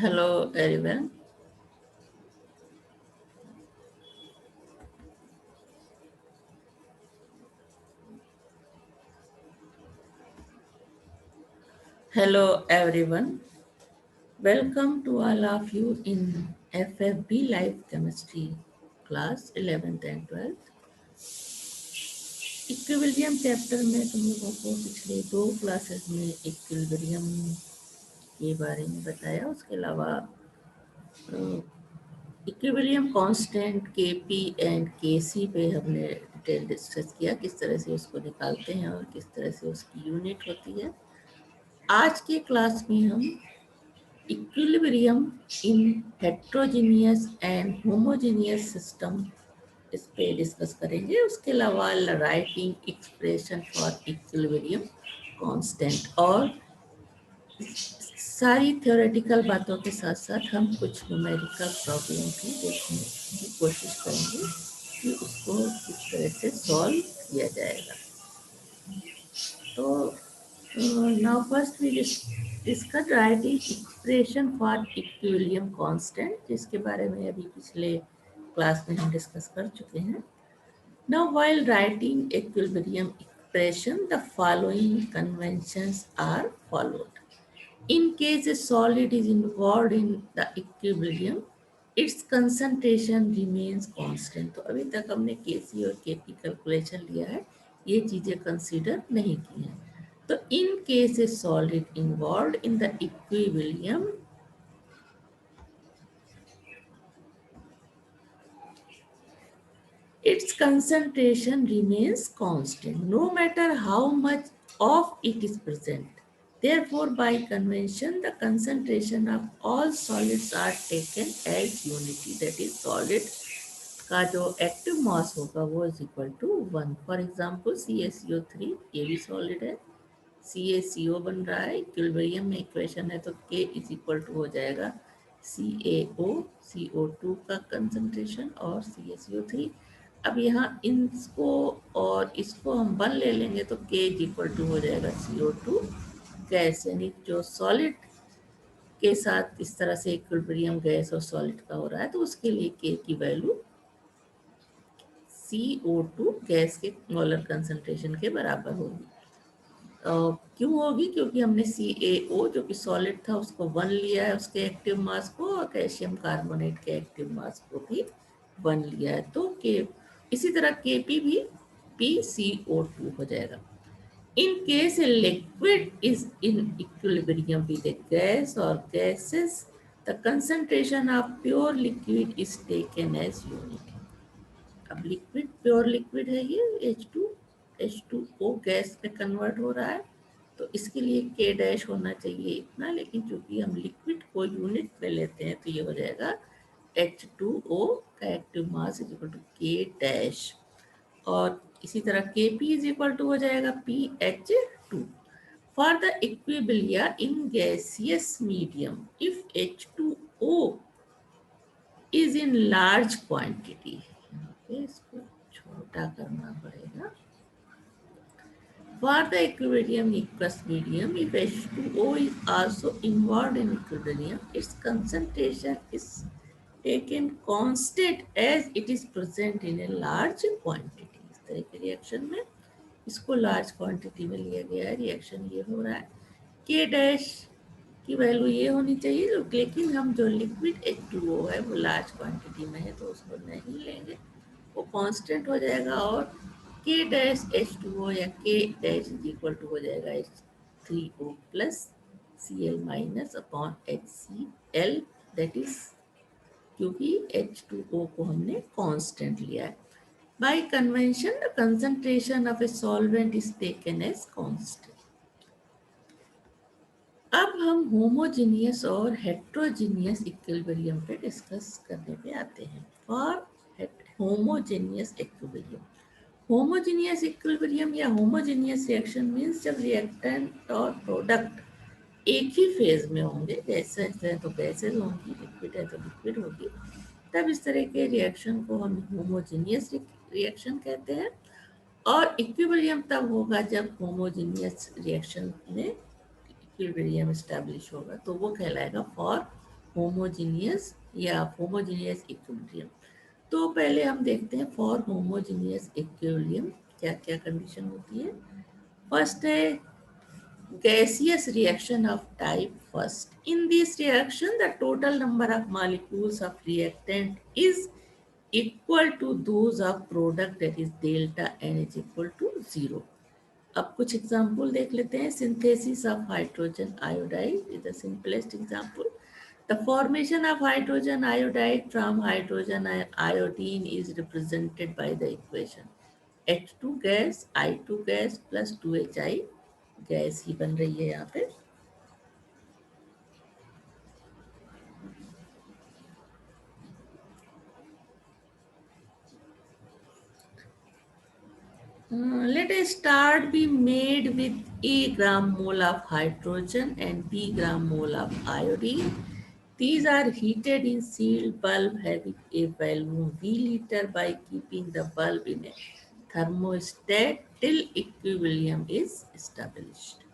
Hello everyone. Hello everyone. Welcome to all of you in FFB Life Chemistry class 11th and 12th. Equilibrium chapter में तुम लोगों को पिछले 2 classes में equilibrium के बारे में बताया। उसके अलावा इक्विलिब्रियम कांस्टेंट केपी एंड केसी पे हमने डिटेल डिस्कस किया, किस तरह से उसको निकालते हैं और किस तरह से उसकी यूनिट होती है। आज के क्लास में हम equilibrium in heterogeneous and homogeneous system इस पे डिस्कस करेंगे। उसके अलावा writing expression for equilibrium constant और सारी थ्योरेटिकल बातों के साथ साथ हम कुछ न्यूमेरिकल प्रॉब्लम भी देखने की कोशिश करेंगे कि उसको किस तरह से सॉल्व किया जाएगा। तो now first we discuss writing expression for equilibrium constant, जिसके बारे में अभी पिछले क्लास में हम डिस्कस कर चुके हैं। Now while writing equilibrium expression, the following conventions are followed. In case a solid is involved in the equilibrium, its concentration remains constant. तो अभी तक हमने केसी और केपी कैलकुलेशन लिया है, ये चीजें कंसीडर नहीं की हैं। तो in case a solid involved in the equilibrium, its concentration remains constant no matter how much of it is present. Therefore, by convention, the concentration of all solids are taken as unity. That is, solid का जो active mass होगा वो is equal to 1। For example CaCO3, ये भी solid है, CaCO बन रहा है, इक्विलिब्रियम में इक्वेशन है तो K इज इक्वल टू हो जाएगा CaO, CO2 का कंसंट्रेशन और CaCO3। अब यहाँ इसको और इसको हम 1 ले लेंगे तो K इज इक्वल टू हो जाएगा CO2 गैस, यानी जो सॉलिड के साथ इस तरह से इक्विलिब्रियम गैस और सॉलिड का हो रहा है तो उसके लिए K की वैल्यू CO2 गैस के मोलर कंसंट्रेशन के बराबर होगी। क्यों होगी? क्योंकि हमने CaO जो कि सॉलिड था उसको 1 लिया है, उसके एक्टिव मास को, और कैल्शियम कार्बोनेट के एक्टिव मास को भी 1 लिया है। तो इसी तरह Kp भी PCO2 हो जाएगा। In case a liquid is in equilibrium with a gas or gases, the concentration of pure liquid is taken as unit. अब लिक्विड, प्योर लिक्विड है ये H2O गैस में कन्वर्ट हो रहा है तो इसके लिए K डैश होना चाहिए इतना, लेकिन चूंकि हम लिक्विड को यूनिट में लेते हैं तो ये हो जाएगा H2O का active mass is equal to K dash, और इसी तरह Kp इज इक्वल टू हो जाएगा PH2। For the equilibrium in gaseous medium if H2O is in large quantity, इसको छोटा करना पड़ेगा। For the equilibrium aqueous medium, if H2O is also involved in equilibrium, its concentration is taken constant as it is present in a large quantity. इस तरह के reaction में इसको large quantity में लिया गया है, रिएक्शन ये हो रहा है। K डैश की वैल्यू ये होनी चाहिए, लेकिन हम जो लिक्विड H2O है वो लार्ज क्वांटिटी में है तो उसको नहीं लेंगे, वो कांस्टेंट हो जाएगा और K डैश H2O या K dash is equal to हो जाएगा H3O plus Cl minus upon HCl, that is क्योंकि H2O को हमने कांस्टेंट लिया है। By convention the concentration of a solvent is taken as constant. अब हम होमोजीनियस और हेट्रोजीनियस इक्विलिब्रियम पे डिस्कस करने पे आते हैं। For homogeneous equilibrium, homogeneous equilibrium या होमोजीनियस रिएक्शन मींस जब रिएक्टेंट और प्रोडक्ट एक ही फेज में होंगे, जैसे है तो गैसेज होंगी, लिक्विड है तो लिक्विड होगी, तब इस तरह के रिएक्शन को हम होमोजीनियस रिएक्शन कहते हैं। और इक्विलिब्रियम तब होगा जब होमोजीनियस रिएक्शन में इक्विलिब्रियम एस्टैब्लिश होगा तो वो कहलाएगा फॉर होमोजीनियस या होमोजीनियस इक्विलिब्रियम। तो पहले हम देखते हैं फॉर होमोजीनियस इक्विलिब्रियम क्या क्या कंडीशन होती है। फर्स्ट है gaseous reaction of type first. In this reaction, the total number of molecules of reactant is equal to those of product, that is delta n is equal to 0. अब कुछ example देख लेते हैं। Synthesis of hydrogen iodide is the simplest example. The formation of hydrogen iodide from hydrogen iodine is represented by the equation H2 gas I2 gas plus 2HI gas ही बन रही है यहाँ पे। Let a start be made with A gram mole of hydrogen and B gram mole of iodine. These are heated in sealed bulb having a volume V liter by keeping the bulb in a thermostat till equilibrium is established.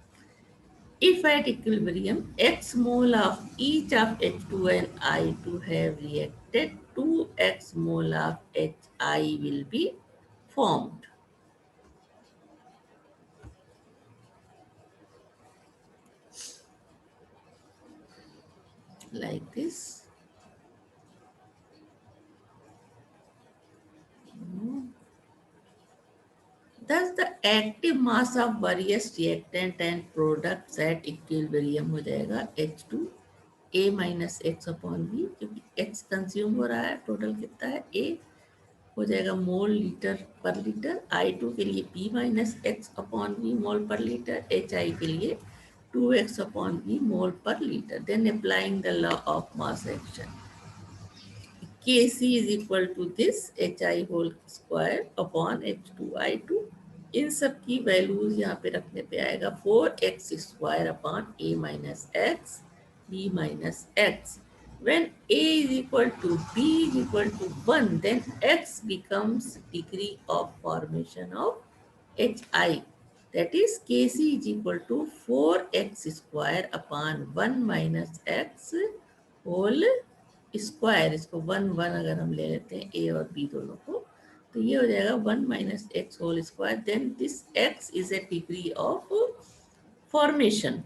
If at equilibrium, X mole of each of H2 and I2 have reacted, 2X mole of HI will be formed. Like this. Thus the active mass of various reactant and products at equilibrium हो जाएगा H2 A minus X upon V, क्योंकि X consume हो रहा है, total कितना है A हो जाएगा मोल लीटर पर लीटर, I2 के लिए P minus x upon v mole पर लीटर, HI के लिए 2x अपॉन वी मोल पर litre. Then applying the law of mass action, Kc is equal to this HI whole square upon H2I2। इन सब की values यहाँ पे रखने पे आएगा 4x square upon A minus x B minus x। When A is equal to B is equal to 1, then x becomes degree of formation of HI, that is Kc is equal to 4x square upon 1 minus x whole square. इसको 1 1 अगर हम ले लेते हैं ए और B दोनों को, तो ये हो जाएगा 1 minus x whole square. Then this x is a degree of formation.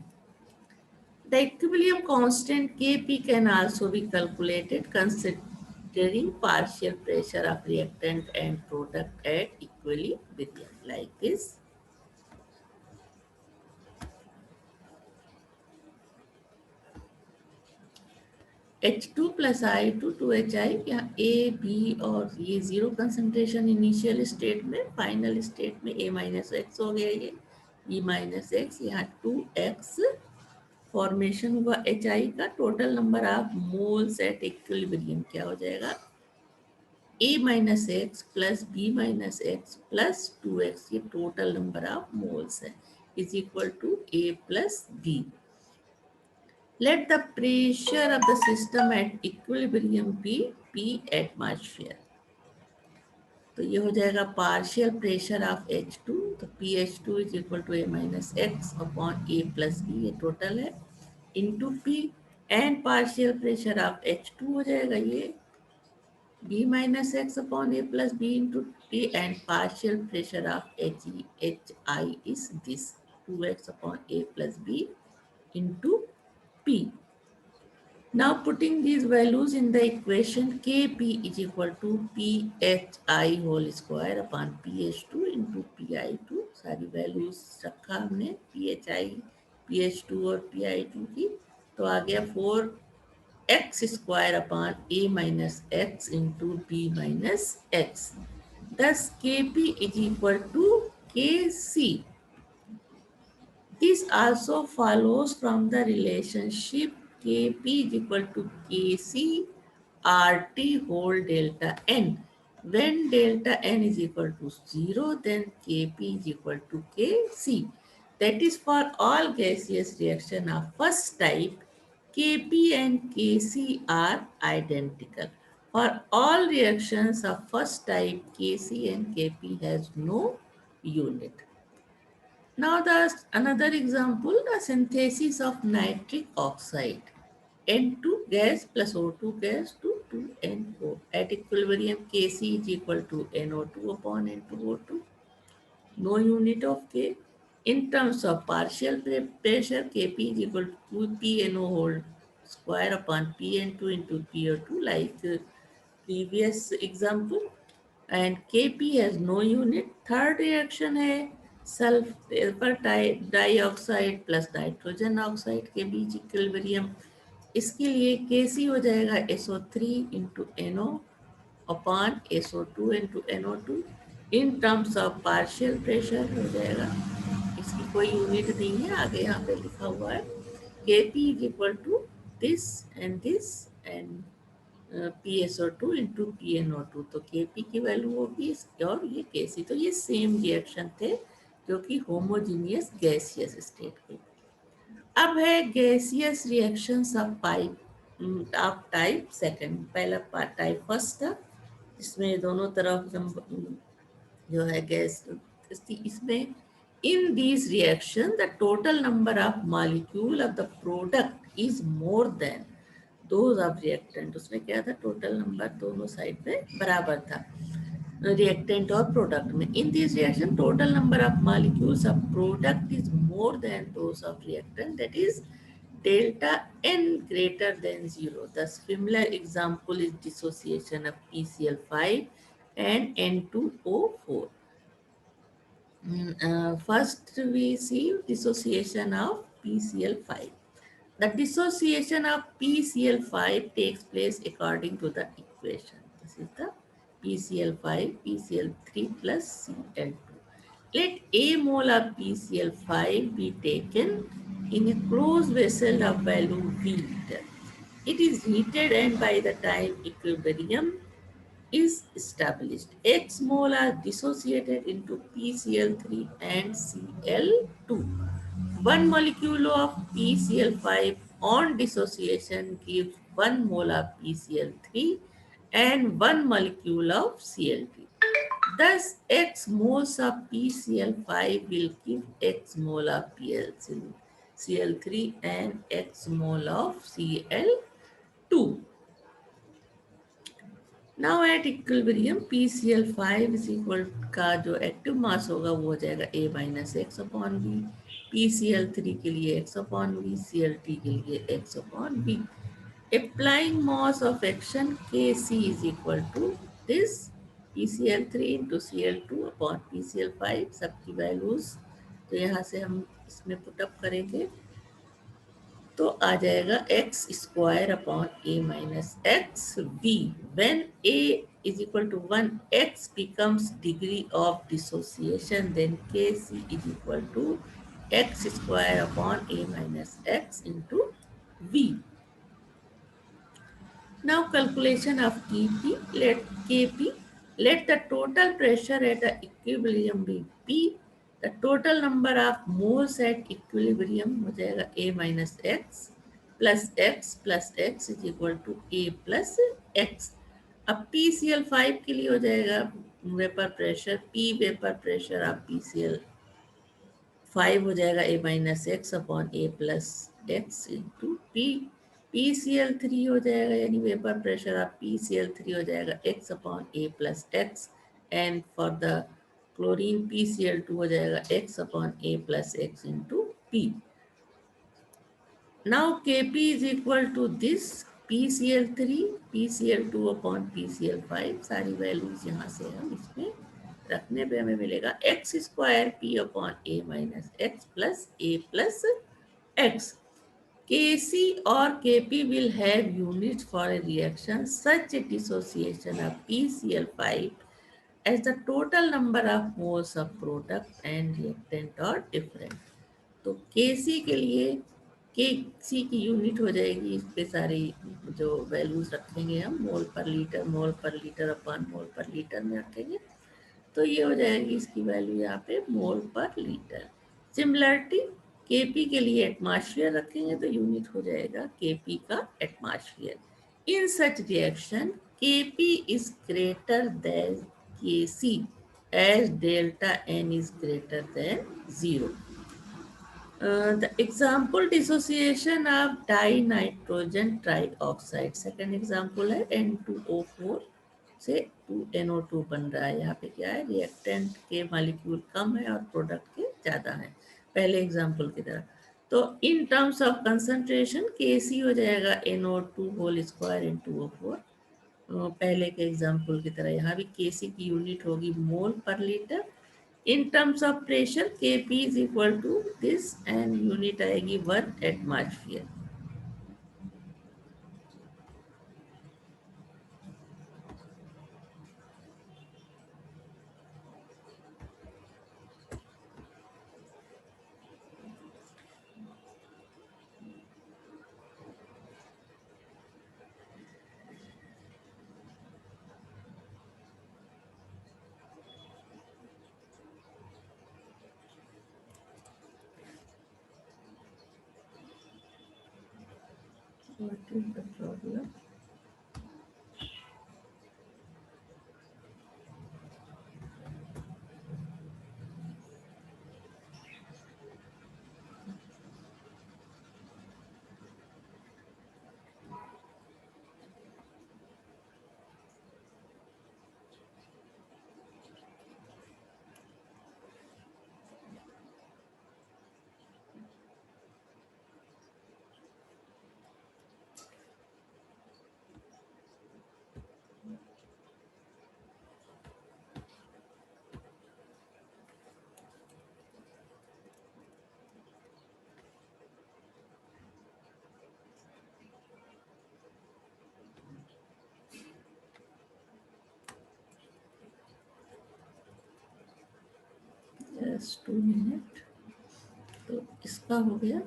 The equilibrium constant Kp can also be calculated considering partial pressure of reactant and product at equilibrium, like this. H2 plus I2 2HI, यहाँ A, B और ये zero concentration initial state में, final state में A minus x हो गया, ये B minus x, यहाँ 2x formation हुआ HI का। Total number of moles at equilibrium क्या हो जाएगा A minus x plus B minus x plus 2x, ये टोटल नंबर ऑफ मोल्स है, is equal to A plus B। Let the pressure of the system at equilibrium be P atmosphere। तो ये हो जाएगा partial pressure of H2, तो PH2 is equal to A minus x upon A plus b, ये total है, into P। And partial pressure of H2 हो जाएगा ये B minus x upon A plus b into P। And partial pressure of HI is this 2x upon A plus B into P। Now putting these values in the equation, Kp is equal to Phi whole square upon Ph2 into Pi2। सारी values रखा हमने Phi, Ph2 और Pi2 की, तो आ गया 4x square upon A minus x into B minus x। Thus Kp is equal to Kc। This also follows from the relationship Kp is equal to Kc RT whole delta n. When delta n is equal to 0, then Kp is equal to Kc. That is for all gaseous reaction of first type, Kp and Kc are identical. For all reactions of first type, Kc and Kp has no unit. Now the another example, the synthesis of nitric oxide. N2 gas plus O2 gas to 2NO. At equilibrium, Kc is equal to NO2 upon N2O2. No unit of K. In terms of partial pressure, Kp is equal to PNO whole square upon PN2 into PO2, like previous example. And Kp has no unit. Third reaction है sulphur dioxide plus nitrogen oxide के बीच equilibrium. इसके लिए Kc हो जाएगा SO3 into NO upon SO2 into NO2. In terms of partial pressure हो जाएगा. इसकी कोई यूनिट नहीं है, आगे यहाँ पे लिखा हुआ है Kp is equal to this and PSO2 into PNO2. तो Kp की वैल्यू होगी और ये Kc. तो ये सेम रिएक्शन थे जो कि होमोजीनियस गैसियस स्टेट के. अब है gaseous reactions of pipe of type second. पहला टाइप फर्स्ट था जिसमें दोनों तरफ जो है गैस. इसमें in these reaction the total number of molecule of the product is more than those of reactant. उसमें क्या था, टोटल नंबर दोनों साइड में बराबर था रिएक्टेंट और प्रोडक्ट में. In this reaction total number of molecules of product is more than those of reactant, that is delta n greater than 0. The similar example is dissociation of PCl5 and N2O4. First we see dissociation of PCl5. The dissociation of PCl5 takes place according to the equation. This is the PCl5, PCl3 plus Cl2. Let a mole of PCl5 be taken in a closed vessel of value V liter. It is heated and by the time equilibrium is established, X mole are dissociated into PCl3 and Cl2. One molecule of PCl5 on dissociation gives 1 mole of PCl3 and 1 molecule of Cl2. Thus, X moles of PCl5 will give X mole of Cl3 and X mole of Cl2. Now at equilibrium PCl5 is equal का जो active mass होगा वो हो जाएगा A minus x upon b. PCl3 के लिए x upon B, Cl2 के लिए x upon b. Applying mass of action Kc is equal to this PCl3 into Cl2 upon PCl5. सबकी वैल्यूज तो यहाँ से हम इसमें पुटअप करेंगे तो आ जाएगा x square upon a minus x b. When a is equal to 1, x becomes degree of dissociation, then k c is equal to x square upon a minus x into v. Now calculation of Kp, let Kp, let the total pressure at the equilibrium be P. The total number of moles at equilibrium हो जाएगा A minus x plus x is equal to A plus x. अब PCl5 के लिए हो जाएगा vapour pressure, P vapour pressure of PCl5 हो जाएगा A minus x upon A plus x into P. PCl3 हो जाएगा यानी वेपर प्रेशर ऑफ PCl3 हो जाएगा x upon A plus x. And for the chlorine PCl2 हो जाएगा x upon A plus x into P. Now Kp is equal to this PCl3, PCl2 upon PCl5. सारी values यहाँ से हम इसमें रखने पे हमें मिलेगा x square P upon A minus x plus A plus x. Kc or Kp will have units for a reaction such a dissociation of PCl5 as the total number of moles of product and reactant are different. तो Kc के लिए Kc की unit हो जाएगी, इस पे सारी जो वैल्यूज रखेंगे हम मोल पर लीटर अपॉन मोल पर लीटर में रखेंगे तो ये हो जाएगी इसकी वैल्यू यहाँ पे मोल पर लीटर. सिमिलरिटी Kp के लिए एटमॉस्फेयर रखेंगे तो यूनिट हो जाएगा Kp का atmosphere. In such reaction Kp is greater than Kc as delta n is greater than 0. The example dissociation of dinitrogen trioxide. Second example है N2O4 से 2NO2 बन रहा है। यहाँ पे क्या है, रिएक्टेंट के मॉलिक्यूल कम है और प्रोडक्ट के ज़्यादा है, पहले एग्जाम्पल की तरह। तो इन टर्म्स ऑफ कंसंट्रेशन Kc हो जाएगा NO2 होल स्क्वायर इन 2O4। पहले के एग्जाम्पल की तरह यहाँ भी Kc की यूनिट होगी मोल पर litre. In terms of pressure, Kp is equal to this and unit आएगी 1 atmosphere. What is the problem? Just 2 minutes. तो इसका हो गया।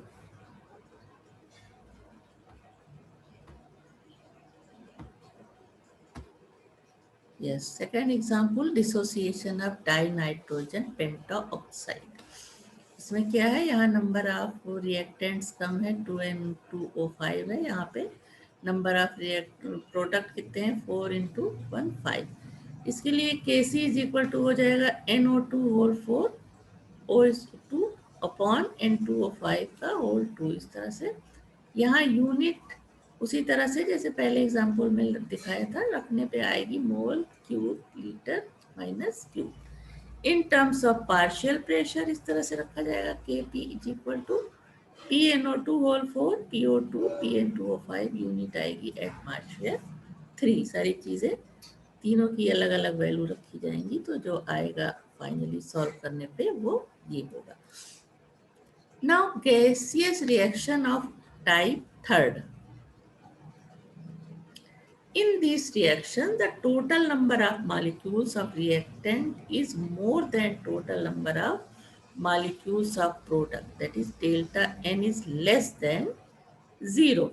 Yes, second example dissociation of dinitrogen pentaoxide. इसमें क्या है, यहाँ नंबर ऑफ रिएक्टेंट्स कम है, 2N2O5 है। यहाँ पे नंबर ऑफ प्रोडक्ट कितने हैं, 4 × 1 5। इसके लिए Kc इज इक्वल टू हो जाएगा NO2 whole 4 OH2 upon N2O5 का होल 2। इस तरह से यहाँ यूनिट उसी तरह से जैसे पहले एग्जाम्पल में दिखाया था रखने पे आएगी mole cube litre minus cube. In terms of partial pressure इस तरह से रखा जाएगा Kp is equal to PnO2 whole 4 PO2 PN2O5 unit आएगी एटमॉस्फेयर 3। सारी चीज़ें तीनों की अलग अलग वैल्यू रखी जाएंगी, तो जो आएगा फाइनली सॉल्व करने पे वो ये होगा। Now gaseous reaction of type third. In this reaction, the total number of molecules of reactant is more than total number of molecules of product. That is, delta N is less than 0.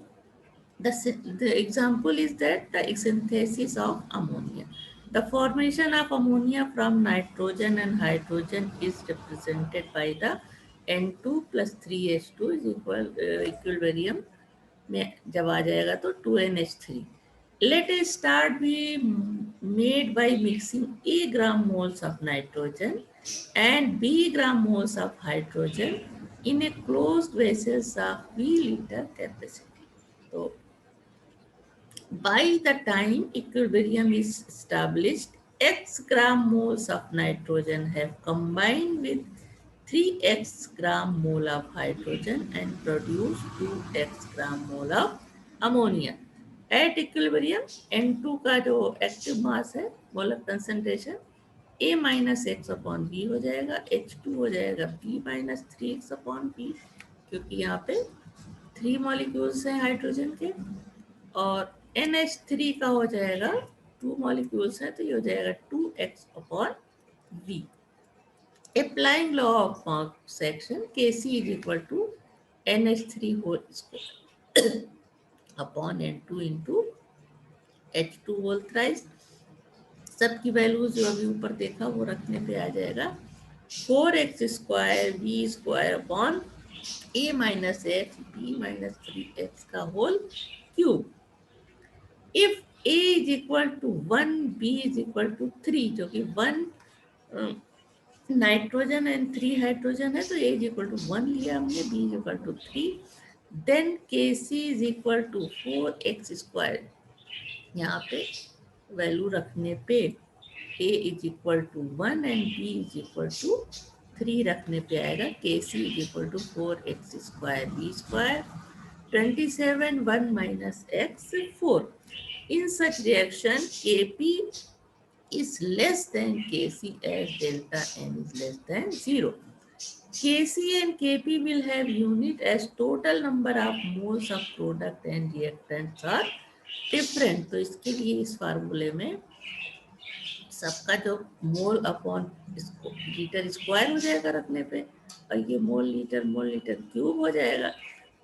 The example is that the synthesis of ammonia. The formation of ammonia from nitrogen and hydrogen is represented by the N2 plus 3H2 is equilibrium में जब आ जाएगा तो 2NH3. Let a start be made by mixing A gram moles of nitrogen and B gram moles of hydrogen in a closed vessels of V liter capacity. So by the time equilibrium is established, X gram moles of nitrogen have combined with 3x gram mole of hydrogen and produce 2x gram mole of ammonia. At equilibrium, N2 का जो active mass है, molar concentration A minus x upon b हो जाएगा, H2 हो जाएगा B minus 3x upon B, क्योंकि यहाँ पे 3 मॉलिक्यूल्स हैं हाइड्रोजन के, और NH3 का हो जाएगा 2 मॉलिक्यूल्स हैं, तो ये हो जाएगा 2x upon v। Applying law of Mach section, Kc is equal to NH3 whole square upon N2 into H2 whole thrice। सबकी वैल्यूज जो अभी ऊपर देखा वो रखने पे आ जाएगा 4x square v square upon a minus x b minus 3x का whole cube. If a is equal to 1, b is equal to 3, जो कि 1 नाइट्रोजन एंड 3 हाइड्रोजन है तो A इज इक्वल टू 1 लिया हमने, B is equal to 3, then Kc is equal to 4x²। यहाँ पे value रखने पे A is equal to 1 and B is equal to 3 रखने पे आएगा Kc is equal to 4x², B² 27, 1 minus x 4. In such reaction, Kp is less than Kc as delta n is less than 0. Kc and Kp will have unit as total number of moles of product and reactants are different. तो इसके लिए इस फार्मूले में सबका जो mole upon litre square हो जाएगा रखने पे, और ये मोल लीटर क्यूब हो जाएगा,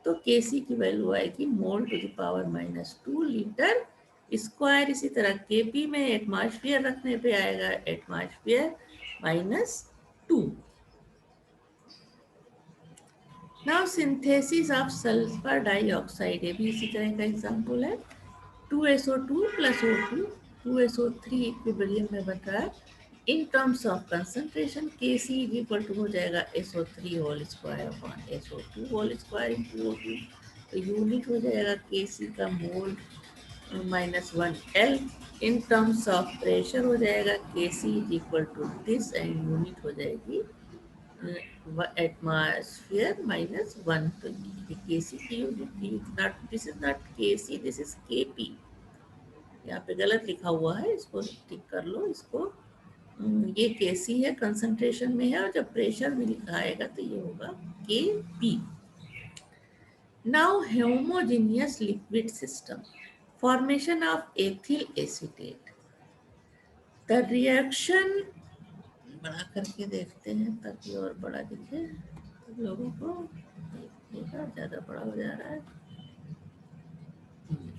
तो Kc की वैल्यू आएगी mole to the power -2 litre square. इसी तरह Kp में एटमॉस्फेयर रखने पे आएगा atmosphere -2। Now synthesis of sulphur dioxide, ये भी इसी तरह का एग्जांपल है। 2SO2 + O2, 2SO3 इक्विलिब्रियम में बन रहा है। In terms of concentration Kc is equal to हो जाएगा SO3 whole square upon SO2 whole square into O2, तो यूनिट हो जाएगा Kc का mole -1L। In terms of pressure हो जाएगा Kc is equal to this and unit हो जाएगी एटमॉस्फेयर -1। तो Kc की unit, this is not Kc, this is Kp। यहाँ पे गलत लिखा हुआ है, इसको ठीक कर लो। इसको ये Kc है, कंसंट्रेशन में है, और जब प्रेशर में लिखा आएगा तो ये होगा Kp। Now homogeneous liquid system, formation of ethyl acetate. The reaction, बड़ा करके देखते हैं ताकि और बड़ा दिखे लोगों को, देखिएगा ज़्यादा बड़ा हो जा रहा है।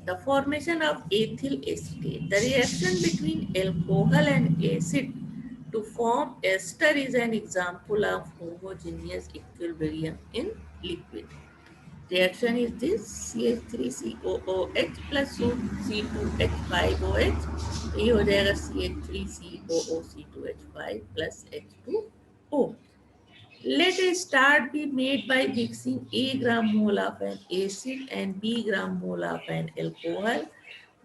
The formation of ethyl acetate. The reaction between alcohol and acid to form ester is an example of homogeneous equilibrium in liquid. Reaction is this: CH3COOH plus C2H5OH, तो ये हो जाएगा CH3COOC2H5 plus H2O. Let a start be made by mixing A gram mole of an acid and B gram mole of an alcohol.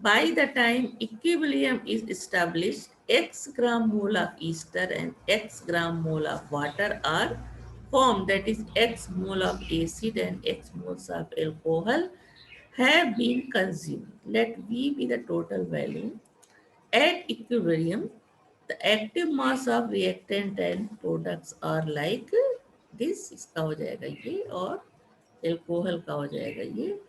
By the time equilibrium is established, X gram mole of ester and X gram mole of water are formed, that is X mole of acid and X moles of alcohol have been consumed. Let V be the total volume. At equilibrium, the active mass of reactant and products are like this, इसका हो जाएगा ये, और alcohol का हो जाएगा ये,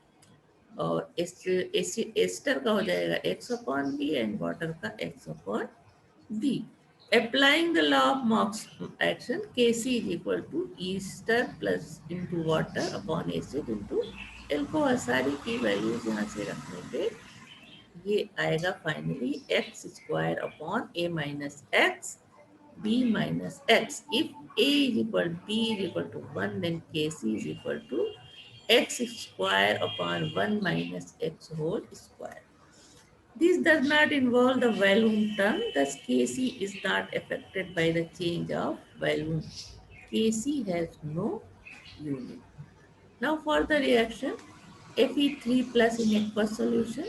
और एस्टर का हो जाएगा X/V एंड वाटर का X/V. Applying the law of Mach's action, Kc is equal to ester plus into water upon acid into alcohol। सारी की वैल्यूज यहाँ से रखने पे ये आएगा finally x² upon a minus x, b minus x. If a is equal b is equal to 1, then Kc is equal to x² upon 1 minus x whole square. This does not involve the volume term, thus Kc is not affected by the change of volume. Kc has no unit. Now for the reaction, Fe3 plus in aqueous solution,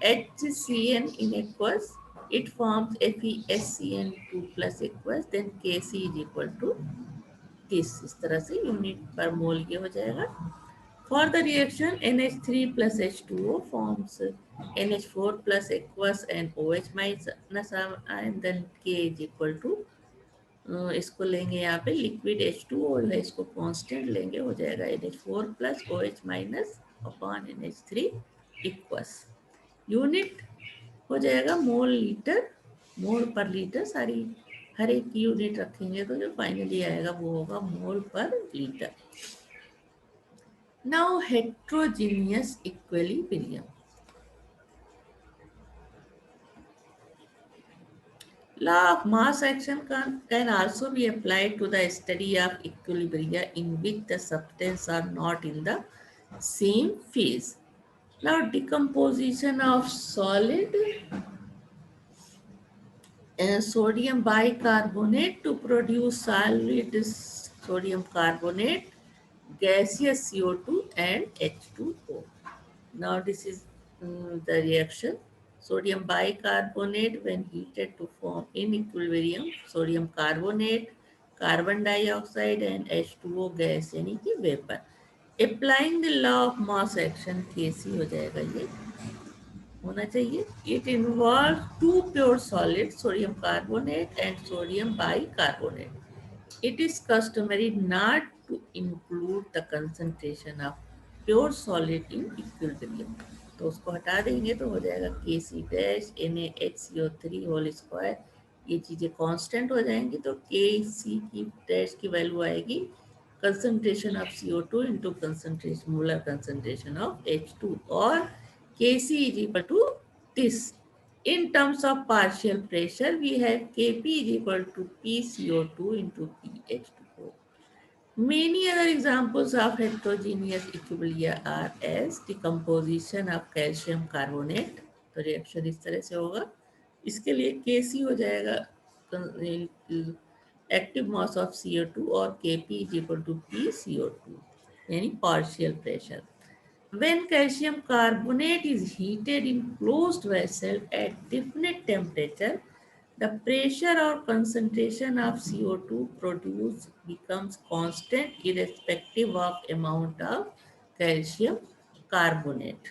HCN in aqueous, it forms FeSCN2 plus aqueous, then Kc is equal to this। इस तरह से unit पर मोल ये हो जाएगा। For the reaction, NH3 plus H2O forms NH4 plus aqueous and OH minus ion, then K is equal to, इसको लेंगे यहाँ पे लिक्विड H2O है, इसको कांस्टेंट लेंगे, हो जाएगा NH4 plus OH minus upon NH3 equals. Unit हो जाएगा मोल लीटर, मोल पर लीटर, सारी हर एक की यूनिट रखेंगे तो जो फाइनली आएगा वो होगा मोल पर litre. Now heterogeneous equilibrium. Law of mass action can also be applied to the study of equilibria in which the substances are not in the same phase. Now decomposition of solid sodium bicarbonate to produce solid sodium carbonate, gaseous CO2 and H2O. Now this is the reaction. Sodium bicarbonate when heated to form in equilibrium sodium carbonate, carbon dioxide and H2O gas यानी कि vapour. Applying the law of mass action KC हो जाएगा ये होना चाहिए. It involves two pure solids sodium carbonate and sodium bicarbonate. It is customary not to include the concentration of pure solid in equilibrium. तो उसको हटा देंगे तो हो जाएगा के C dash NaHCO3 whole square. ये चीज़ें कांस्टेंट हो जाएंगी तो के सी की डैश की वैल्यू आएगी concentration of CO2 into concentration molar concentration of H2 or Kc is equal to this. In terms of partial pressure, we have Kp is equal to PCO2 into PH2O. Many other examples of heterogeneous equilibria are as decomposition of calcium carbonate. तो reaction इस तरह से होगा. इसके लिए Kc हो जाएगा active mass of CO2 और Kp is equal to PCO2 यानी partial pressure. When calcium carbonate is heated in closed vessel at definite temperature, the pressure or concentration of CO2 produced becomes constant irrespective of amount of calcium carbonate.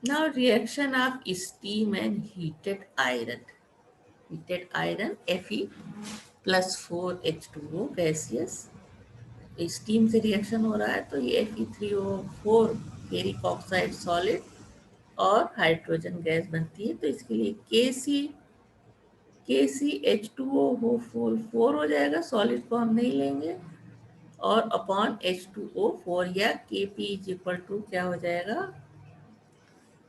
Now reaction of steam and heated iron. Heated iron Fe plus 4H2O gaseous. Steam से reaction हो रहा है तो ये Fe3O4 ferric oxide solid और hydrogen gas बनती है. तो इसके लिए KCH2O4 हो जाएगा. सॉलिड को हम नहीं लेंगे और अपॉन H2O4 या Kp इज इक्वल टू क्या हो जाएगा.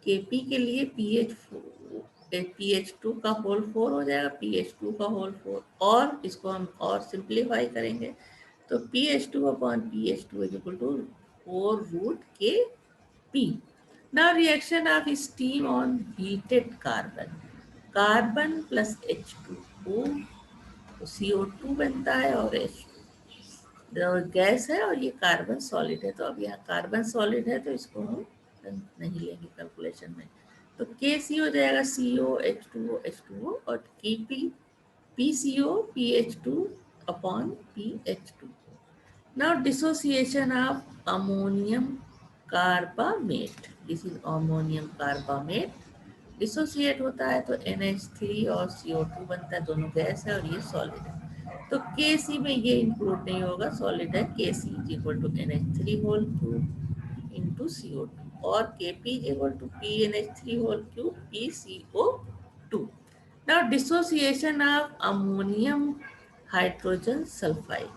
Kp के लिए PH2 का होल 4 हो जाएगा. PH2 का होल 4 और इसको हम और सिंप्लीफाई करेंगे तो PH2 upon PH2 is equal to 4 root Kp. Now reaction of steam on heated carbon. Carbon plus H2O तो CO2 बनता है और गैस है और ये कार्बन सॉलिड है. तो अब यहाँ कार्बन सॉलिड है तो इसको हम नहीं लेंगे कैलकुलेशन में. तो KC हो जाएगा CO H2O और Kp PCO PH2 upon PH2. Now dissociation of ammonium carbamate. This is ammonium carbamate. Dissociate होता है तो NH3 और CO2 बनता है. दोनों गैस है और ये सॉलिड है. तो KC में ये इंक्लूड नहीं होगा. सॉलिड है. KC is equal to NH3 whole cube into CO2 और Kp is equal to PNH3 whole cube PCO2. Now dissociation of ammonium hydrogen sulphide.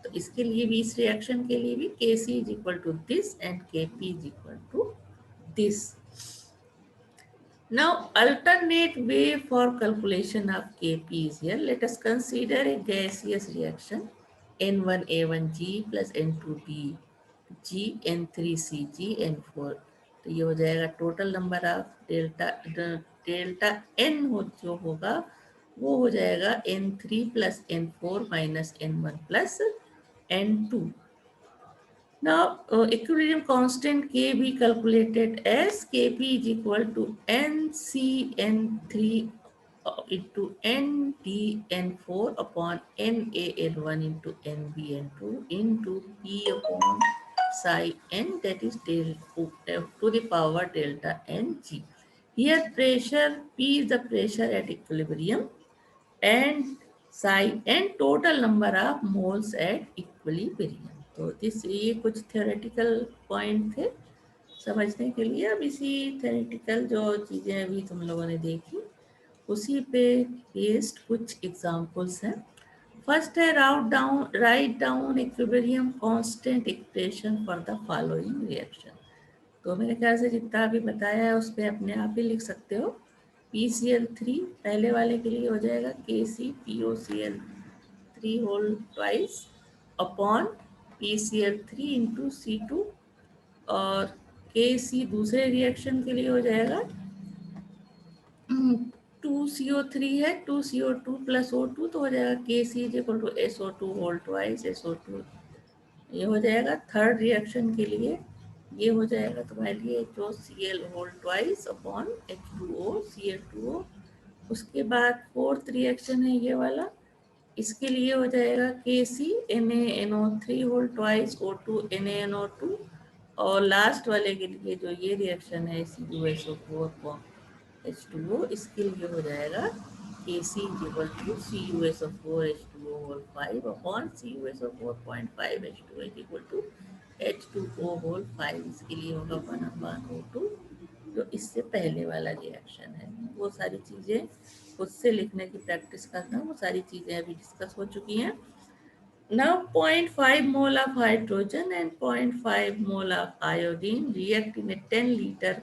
तो इसके लिए भी इस रिएक्शन के लिए भी Kc is equal to this and Kp is equal to this. Now alternate way for calculation of Kp is here. Let us consider a gaseous reaction N1A1G plus N2B G N3CG N4. तो ये हो जाएगा total number of delta N जो होगा वो हो जाएगा N3 plus N4 minus N1 plus N2. Now, equilibrium constant K be calculated as Kp is equal to NCN3 into NDN4 upon NaN1 into NBN2 into P upon psi n, that is to the power delta Ng. Here pressure P is the pressure at equilibrium and psi n total number of moles at equilibrium. तो ये कुछ theoretical point थे समझने के लिए. अब इसी theoretical जो चीज़ें अभी तुम लोगों ने देखी उसी पे बेस्ड कुछ एग्जांपल्स हैं. फर्स्ट है write down equilibrium constant equation for the following reaction. तो मेरे ख्याल से जितना भी बताया है उस पर अपने आप ही लिख सकते हो. PCl3 पहले वाले के लिए हो जाएगा KCPOCl3 whole twice upon PCl3 into C2 और के सी दूसरे रिएक्शन के लिए हो जाएगा 2CO3 है, 2CO2 प्लस O2 तो हो जाएगा KC is equal to SO2 whole twice SO2। ये हो जाएगा थर्ड रिएक्शन के लिए, ये हो जाएगा तुम्हारे लिए HOCl whole twice upon H2O Cl2O। उसके बाद फोर्थ रिएक्शन है ये वाला, इसके लिए हो जाएगा KC NaNO3 whole twice O2 NaNO2। और लास्ट वाले के लिए जो ये रिएक्शन है CuSO4 H2O, इसके लिए हो जाएगा KC is equal to CuSO4 H2O whole 5 upon CuSO4.5 H2O is equal to H2O whole 5। इसके लिए होगा 1 अपॉन O2, जो इससे पहले वाला रिएक्शन है। वो सारी चीज़ें खुद से लिखने की प्रैक्टिस करना, वो सारी चीज़ें अभी डिस्कस हो चुकी हैं। Now 0.5 mole of hydrogen and 0.5 mole of iodine react in a 10-liter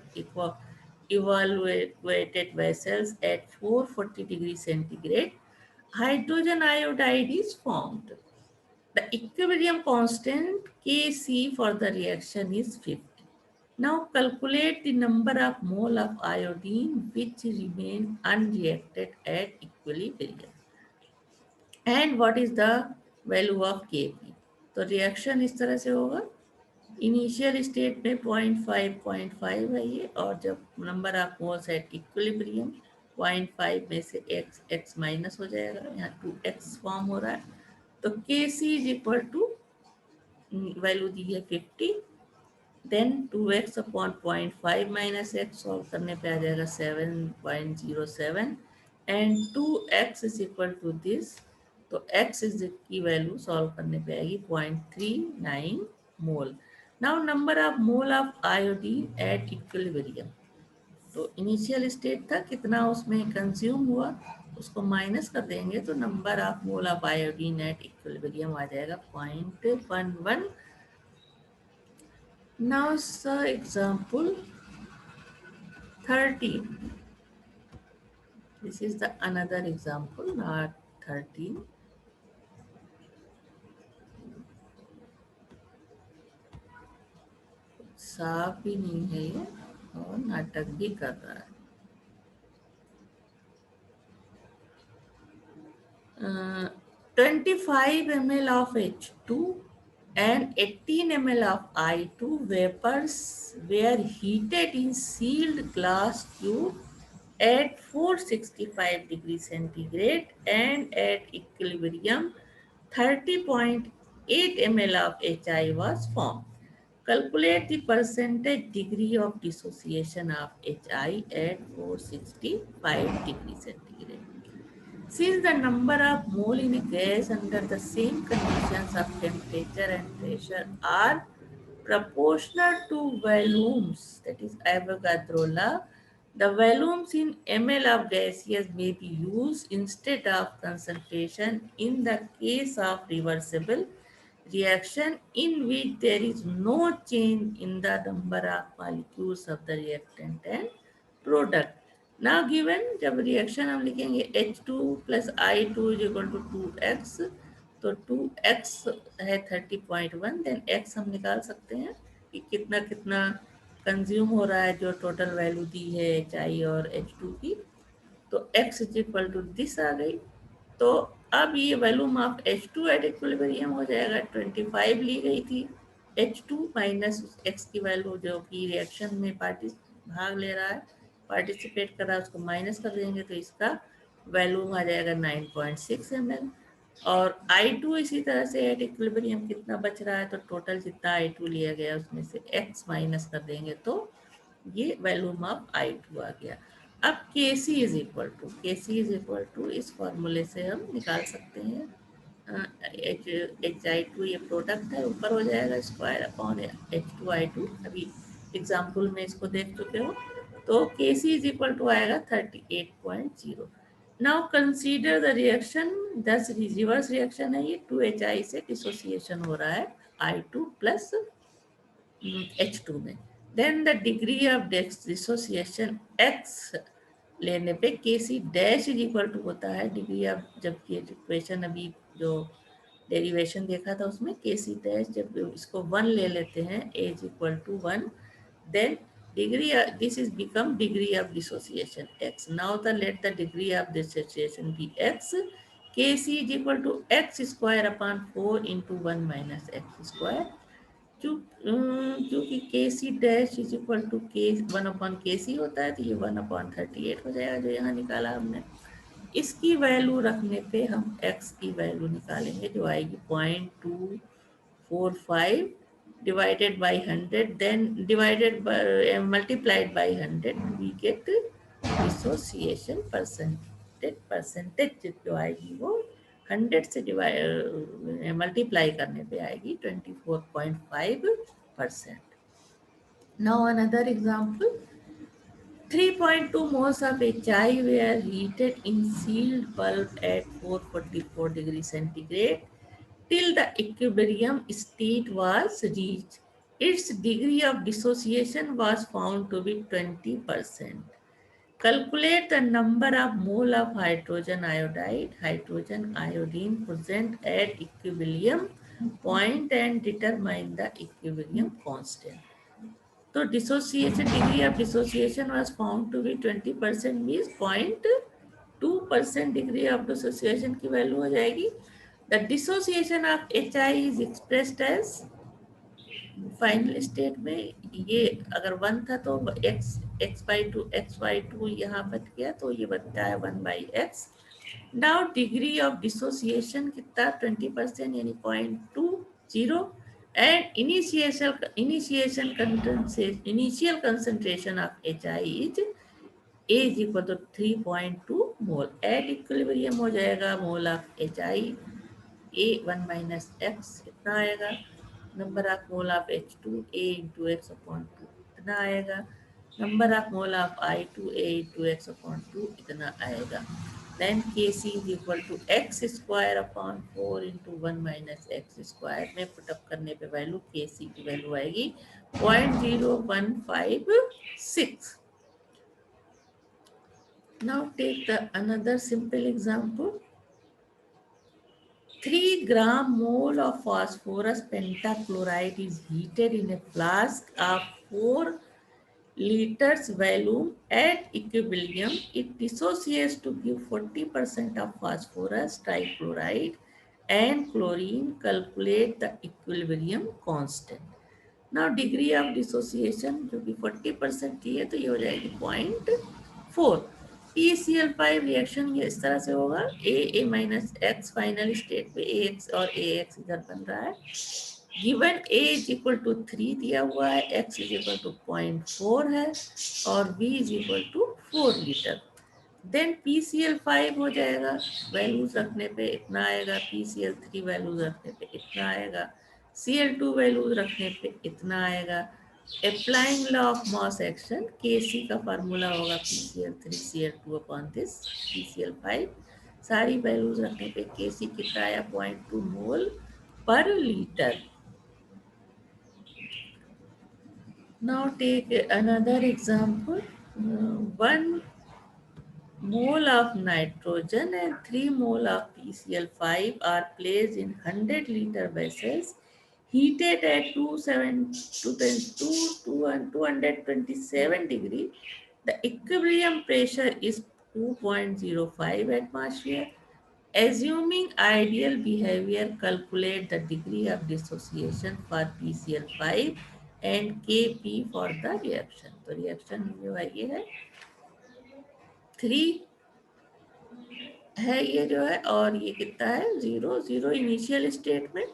evaluated vessels at 440 degrees centigrade. Hydrogen iodide is formed. The equilibrium constant Kc for the reaction is 50. Now calculate the number of mole of iodine which remain unreacted at equilibrium. And what is the value of Kp? तो reaction इस तरह से होगा, initial state में 0.5 है ये, और जब number of moles at equilibrium 0.5 में से x माइनस हो जाएगा, यहाँ 2x फॉर्म हो रहा है, तो Kc is equal to value दी है 50, then 2x upon 0.5 minus x solve करने पे आ जाएगा 7.07 and 2x is equal to this, तो x इज की वैल्यू सॉल्व करने पे आएगी 0.39 mole. Now number of mole of iodine at equilibrium, तो इनिशियल स्टेट था कितना उसमें कंज्यूम हुआ, उसको माइनस कर देंगे तो number of mole of iodine at equilibrium आ जाएगा 0.11। Now sir, example 13. This is the another example, not 13. साफ भी नहीं है ये और नाटक भी कर रहा है। 25 ml of H2 and 18 ml of I2 vapors were heated in sealed glass tube at 465 degrees centigrade and at equilibrium 30.8 ml of HI was formed. Calculate the percentage degree of dissociation of HI at 465 degrees centigrade. Since the number of mole in a gas under the same conditions of temperature and pressure are proportional to volumes, that is Avogadro law, the volumes in ml of gaseous may be used instead of concentration in the case of reversible reaction in which there is no change in the number of molecules of the reactant and product. Now given जब reaction हम लिखेंगे H2 plus I2 is equal to 2x, तो 2x है 30.1, then x हम निकाल सकते हैं कि कितना कितना कंज्यूम हो रहा है, जो टोटल वैल्यू दी है HI और H2 की, तो x is equal to this आ गई। तो अब ये volume of H2 at equilibrium हो जाएगा 25 ली गई थी, H2 माइनस x की वैल्यू जो कि रिएक्शन में भाग ले रहा है, पार्टिसिपेट कर रहा है, उसको माइनस कर देंगे तो इसका वैल्यूम आ जाएगा 9.6 ml। और I2 इसी तरह से एट इक्विलिब्रियम कितना बच रहा है, तो टोटल जितना I2 लिया गया उसमें से x माइनस कर देंगे तो ये वैल्यूम ऑफ I2 आ गया। अब Kc इज इक्वल टू इस फॉर्मूले से हम निकाल सकते हैं, HI2 ये प्रोडक्ट है, ऊपर हो जाएगा स्क्वायर अपॉन H2I2, अभी एग्जाम्पल में इसको देख चुके हो, तो Kc इज इक्वल टू आएगा 38.0। Now consider the reaction, 10 reverse reaction है ये, 2HI से डिसोसिएशन हो रहा है I2 प्लस H2 में, then the degree of dissociation x लेने पे Kc dash is equal to होता है डिग्री ऑफ, जब ये इक्वेशन अभी जो डेरिवेशन देखा था उसमें Kc डैश जब इसको 1 ले लेते हैं, a is equal to 1, then degree this is become degree of dissociation x. Now the let the degree of dissociation be x. Kc is equal to x square upon 4 into 1 minus x square. क्योंकि K C dash is equal to K 1/kc होता है, तो ये 1/38 हो जाएगा जो यहाँ निकाला हमने। इसकी वैल्यू रखने पे हम x की वैल्यू निकालेंगे जो आएगी 0.245 divided by 100, then divided by multiplied by 100, we get dissociation percentage जो आएगी वो 100 से डिवाइड मल्टीप्लाई करने पे आएगी 24.5%. Now another example. 3.2 moles of HI were heated in sealed bulb at 444 degrees centigrade till the equilibrium state was reached. Its degree of dissociation was found to be 20%. Calculate the number of mole of hydrogen iodide, hydrogen iodine present at equilibrium point and determine the equilibrium constant. तो dissociation degree of dissociation was found to be 20% means 0.2% degree of dissociation की value हो जाएगी। The dissociation of HI is expressed as final state में, ये अगर 1 था तो x/2 यहाँ बच गया तो ये बनता है 1/x। Now degree of dissociation कितना 20% यानी 0.20 and initial concentration of HI is A is equal to 3.2 mole. At equilibrium हो जाएगा mole of HI A 1 minus x इतना आएगा, number of mole of H2 A into x upon 2 इतना आएगा, number of mole of I2 A into x upon 2 इतना आएगा। Then Kc is equal to x square upon 4 into 1 minus x square में put up करने पे value Kc की value आएगी 0.0156. Now take another simple example. 3 gram mole of phosphorus pentachloride is heated in a flask of 4 liters volume at equilibrium. It dissociates to give 40% of phosphorus trichloride and chlorine. Calculate the equilibrium constant. Now degree of dissociation जो कि 40% की है तो ये हो जाएगी 0.4. PCl5 reaction ये इस तरह से होगा, A minus x final state पे AX और AX इधर बन रहा है। Given A is equal to 3 दिया हुआ है, X इज इक्वल टू 0.4 है और V is equal to 4 litre. Then PCl5 हो जाएगा, वैल्यूज रखने पे इतना आएगा, PCl3 वैल्यूज रखने पे इतना आएगा, Cl2 वैल्यूज रखने पे इतना आएगा। Applying law of mass action, Kc का फार्मूला होगा PCl3 Cl2 upon this PCl5। सारी वैल्यूज रखने पे Kc कितना आया 0.2 मोल पर litre. Now take another example. 1 mole of nitrogen and 3 mole of PCl5 are placed in 100-liter vessels heated at 227 degree. The equilibrium pressure is 2.05 atmosphere. Assuming ideal behavior, calculate the degree of dissociation for PCl5 and Kp for the reaction. तो reaction जो है ये है 3 है ये जो है, और ये कितना है 0 इनिशियल स्टेट में।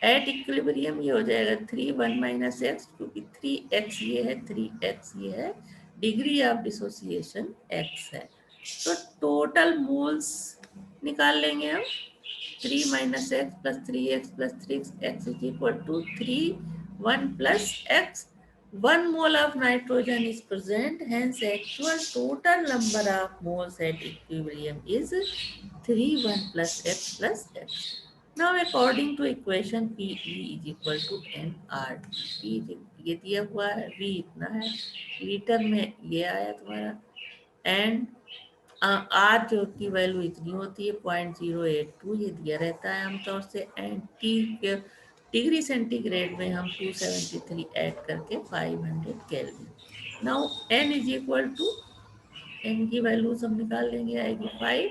एट इक्विलिब्रियम ये हो जाएगा 3 1 माइनस एक्स, क्योंकि 3x ये है 3x ये है, डिग्री ऑफ डिसोसिएशन x है। तो टोटल मोल्स निकाल लेंगे हम, 3 minus x plus 3x plus 3x is equal to 3 1 plus x। 1 mole of nitrogen is present, hence actual total number of moles at equilibrium is 3 1 plus x plus x. Now according to equation Pe is equal to nRT, ये दिया हुआ है, V इतना है, litre में ये आया तुम्हारा, एंड R जो की वैल्यू इतनी होती है 0.082 ये दिया रहता है आमतौर से, एंड T डिग्री सेंटीग्रेड में हम 273 ऐड करके 500 kelvin. Now n is equal to, n की वैल्यूज हम निकाल लेंगे, आएगी 5।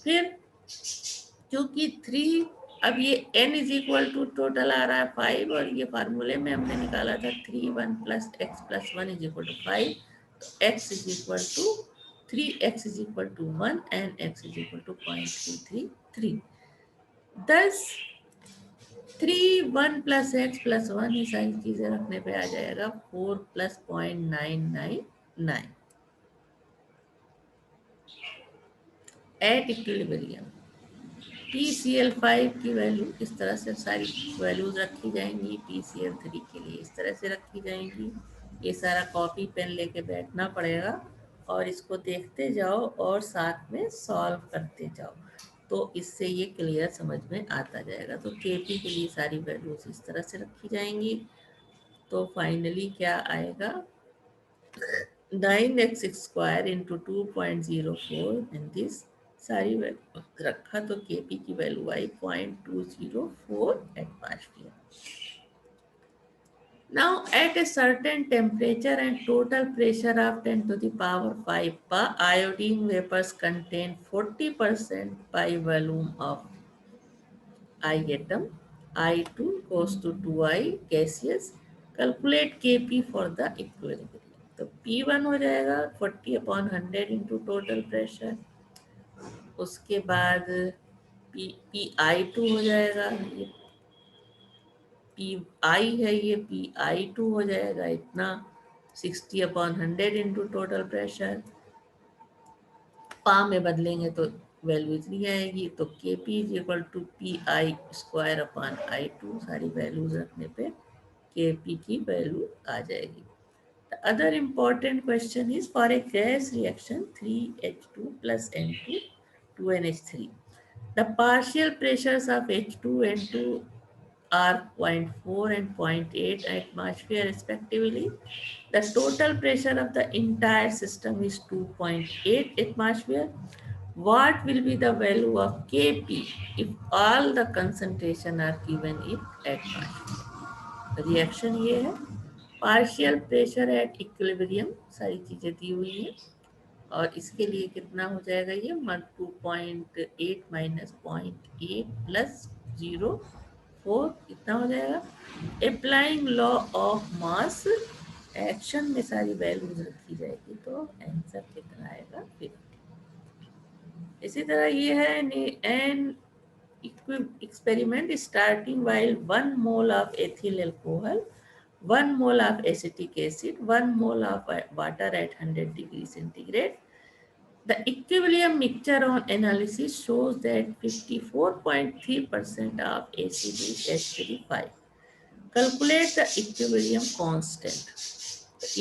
फिर क्योंकि 3, अब ये n is equal to total आ रहा है 5, और ये फार्मूले में हमने निकाला था 3 1 plus x plus 1 is equal to 5। तो x is equal to 3x is equal to 1 and x is equal to 0.233। दस 3 1 प्लस एक्स प्लस 1 ये सारी चीजें रखने पे आ जाएगा 4 प्लस 0.999 एट इक्विलिब्रियम। PCl5 की वैल्यू इस तरह से सारी वैल्यूज रखी जाएंगी, PCl3 के लिए इस तरह से रखी जाएंगी। ये सारा कॉपी पेन लेके बैठना पड़ेगा और इसको देखते जाओ और साथ में सॉल्व करते जाओ, तो इससे ये क्लियर समझ में आता जाएगा। तो Kp के लिए सारी वैल्यूज इस तरह से रखी जाएंगी। तो फाइनली क्या आएगा, 9x square into 2.04 in this सारी वैल्यू रखा तो Kp की value I 0.204 atmosphere. Now at a certain temperature and total pressure of 10 to the power 5 pa, iodine vapors contain 40% by volume of I atom. I2 goes to 2I gaseous. Calculate Kp for the equilibrium. तो P1 हो जाएगा 40/100 into total pressure. उसके बाद PI2 हो जाएगा, ये PI है, ये PI2 हो जाएगा इतना 60/100 इंटू टोटल प्रेशर। पा में बदलेंगे तो वैल्यू इतनी आएगी। तो Kp is equal to PI square upon I2, सारी वैल्यूज रखने पे Kp की वैल्यू आ जाएगी। The other important question is for a gas reaction 3H2 plus N2 2NH3. The partial pressures of H2 and N2 are 0.4 and 0.8 atmosphere respectively. The total pressure of the entire system is 2.8 atmosphere. What will be the value of Kp if all the concentration are given in atmosphere? Reaction ये है, partial pressure at equilibrium सारी चीजें दी हुई हैं, और इसके लिए कितना हो जाएगा, ये 2.8 माइनस 0.8 प्लस 0.4 कितना हो जाएगा। Applying law of mass action में सारी वैल्यूज रखी जाएगी, तो आंसर कितना आएगा 50। इसी तरह ये है N experiment starting while 1 mole of ethyl alcohol, 1 mole of acetic acid, 1 mole of water at 100 degrees centigrade. The equilibrium mixture on analysis shows that 54.3% of acid is H3 5. Calculate the equilibrium constant.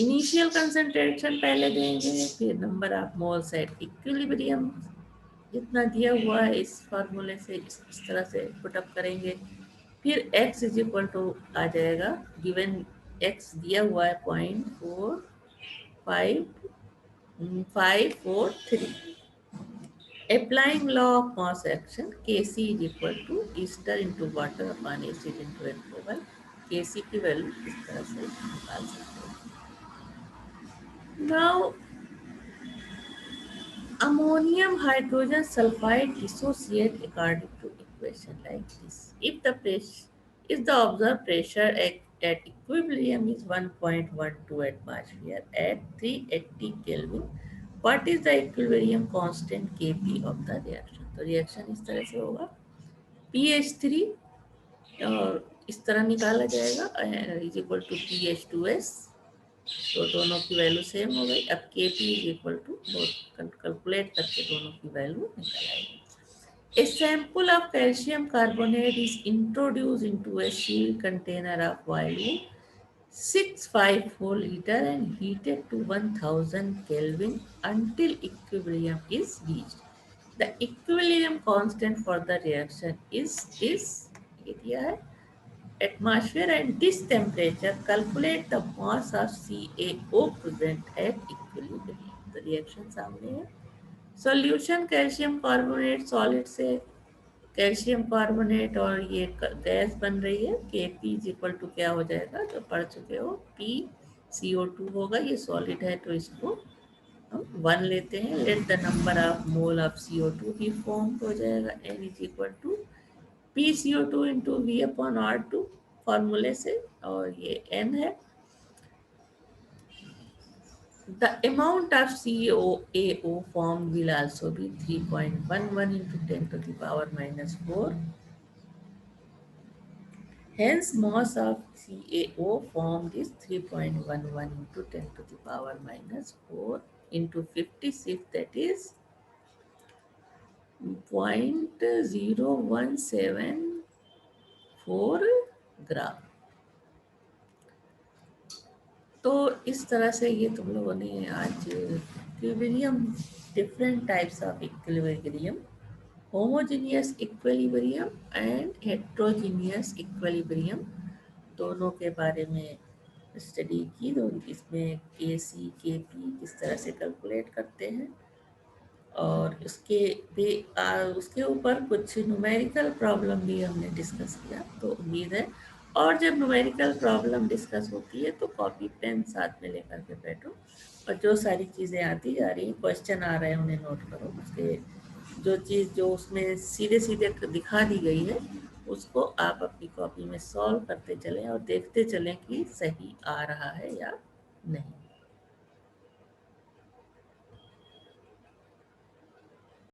Initial concentration पहले देंगे, फिर number of moles at equilibrium जितना दिया हुआ है इस फार्मूले से इस तरह से पुटअप करेंगे। फिर x इज इक्वल टू आ जाएगा, गिवन x दिया हुआ है 0.5543। Applying law of mass action Kc is equal to ester into water upon acid into alcohol. Kc की वैल्यू इस तरह से निकाल सकते हैं। Now ammonium hydrogen sulfide dissociate according to equation like this. If the observed pressure at equilibrium is 1.12 atmosphere at 380 Kelvin, what is the equilibrium constant Kp of the reaction? तो reaction इस तरह से होगा, PH3 और इस तरह निकाला जाएगा इज इक्वल टू PH2S, तो दोनों की वैल्यू सेम हो गई। अब Kp is equal to calculate करके दोनों की वैल्यू निकल आएगी। A sample of calcium carbonate is introduced into a sealed container of volume 654 liter and heated to 1000 Kelvin until equilibrium is reached. The equilibrium constant for the reaction is this, ये दिया है, atmosphere, and this temperature calculate the mass of CaO present at equilibrium। तो reaction सामने है। Solution calcium carbonate solid से calcium carbonate और ये gas बन रही है, Kp इज इक्वल टू क्या हो जाएगा, जो पढ़ चुके हो, PCO2 होगा। ये सॉलिड है तो इसको हम 1 लेते हैं। Let the number of mole of CO2 भी फॉर्म हो जाएगा, N is equal to PCO2 into V/R2 फॉर्मूले से, और ये N है। The amount of CaO formed will also be 3.11 into 10 to the power minus 4. Hence, mass of CaO formed is 3.11 into 10 to the power minus 4 into 56, that is 0.0174 ग्राम। तो इस तरह से ये तुम लोगों ने आज equilibrium, different types of equilibrium, homogeneous equilibrium and heterogeneous equilibrium, दोनों के बारे में स्टडी की। तो इसमें Kc Kp किस तरह से कैलकुलेट करते हैं, और उसके ऊपर कुछ न्यूमेरिकल प्रॉब्लम भी हमने डिस्कस किया। तो उम्मीद है, और जब न्यूमेरिकल प्रॉब्लम डिस्कस होती है तो कॉपी पेन साथ में लेकर के बैठो, और जो सारी चीज़ें आती जा रही, क्वेश्चन आ रहे हैं, उन्हें नोट करो। उसके जो चीज़ जो उसमें सीधे सीधे दिखा दी गई है, उसको आप अपनी कॉपी में सॉल्व करते चलें और देखते चलें कि सही आ रहा है या नहीं।